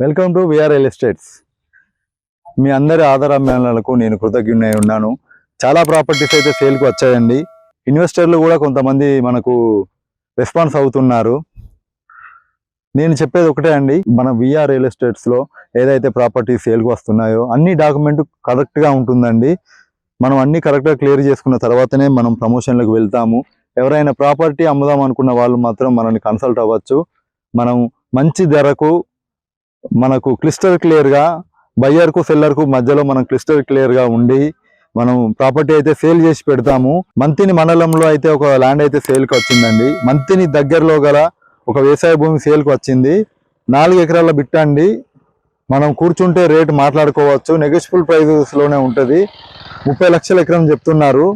Welcome to VR real estates. మీ అందరి ఆదరాభిమానాలకు నేను కృతజ్ఞుడై ఉన్నాను. చాలా ప్రాపర్టీస్ అయితే సేల్కి వచ్చాయండి. ఇన్వెస్టర్లు కూడా కొంతమంది మనకు రెస్పాన్స్ అవుతున్నారు. నేను చెప్పేది ఒకటే అండి, మన విఆర్ రియల్ ఎస్టేట్స్లో ఏదైతే ప్రాపర్టీస్ సేల్కి వస్తున్నాయో అన్ని డాక్యుమెంట్ కరెక్ట్గా ఉంటుందండి. మనం అన్ని కరెక్ట్గా క్లియర్ చేసుకున్న తర్వాతనే మనం ప్రమోషన్లకు వెళ్తాము. ఎవరైనా ప్రాపర్టీ అమ్ముదాం అనుకున్న వాళ్ళు మాత్రం మనల్ని కన్సల్ట్ అవ్వచ్చు. మనం మంచి ధరకు మనకు క్లిస్టర్ క్లియర్గా బయ్యర్కు సెల్లర్కు మధ్యలో మనం క్లిస్టర్ క్లియర్గా ఉండి మనం ప్రాపర్టీ అయితే సేల్ చేసి పెడతాము. మంతిని మండలంలో అయితే ఒక ల్యాండ్ అయితే సేల్కి వచ్చిందండి. మంతిని దగ్గరలో గల ఒక వ్యవసాయ భూమి సేల్కి వచ్చింది. 4 ఎకరాల బిట్ట అండి. మనం కూర్చుంటే రేటు మాట్లాడుకోవచ్చు. నెగోషియబుల్ ప్రైజెస్లోనే ఉంటుంది. 30 లక్షల ఎకరం చెప్తున్నారు.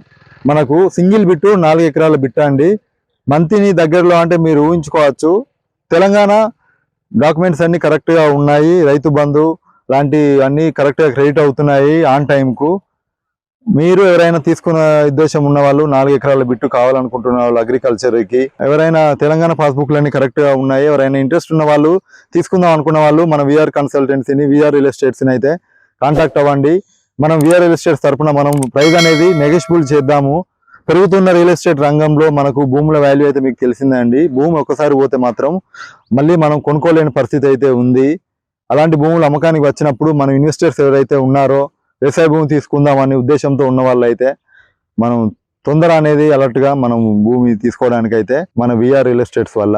మనకు సింగిల్ బిట్టు 4 ఎకరాల బిట్ట అండి. మంతిని దగ్గరలో అంటే మీరు ఊహించుకోవచ్చు. తెలంగాణ డాక్యుమెంట్స్ అన్ని కరెక్ట్గా ఉన్నాయి. రైతు బంధు లాంటి అన్ని కరెక్ట్గా క్రెడిట్ అవుతున్నాయి ఆన్ టైంకు. మీరు ఎవరైనా తీసుకున్న ఉద్దేశం ఉన్న వాళ్ళు 4 ఎకరాల బిట్టు కావాలనుకుంటున్న వాళ్ళు అగ్రికల్చర్కి ఎవరైనా తెలంగాణ పాస్బుక్లన్నీ కరెక్ట్గా ఉన్నాయి, ఎవరైనా ఇంట్రెస్ట్ ఉన్న వాళ్ళు తీసుకుందాం అనుకున్న వాళ్ళు మన విఆర్ కన్సల్టెన్సీని విఆర్ రియల్ ఎస్టేట్స్ని అయితే కాంటాక్ట్ అవ్వండి. మనం విఆర్ రియల్ ఎస్టేట్స్ తరఫున మనం ప్రైస్ అనేది నెగోషియబుల్ చేద్దాము. పెరుగుతున్న రియల్ ఎస్టేట్ రంగంలో మనకు భూముల వాల్యూ అయితే మీకు తెలిసిందే అండి. భూమి ఒకసారి పోతే మాత్రం మళ్ళీ మనం కొనుక్కోలేని పరిస్థితి అయితే ఉంది. అలాంటి భూములు అమ్మకానికి వచ్చినప్పుడు మన ఇన్వెస్టర్స్ ఎవరైతే ఉన్నారో వ్యవసాయ భూమి తీసుకుందాం అనే ఉద్దేశంతో ఉన్న వాళ్ళు అయితే మనం తొందర అనేది అలర్ట్గా మనం భూమి తీసుకోవడానికి అయితే మన విఆర్ రియల్ ఎస్టేట్స్ వల్ల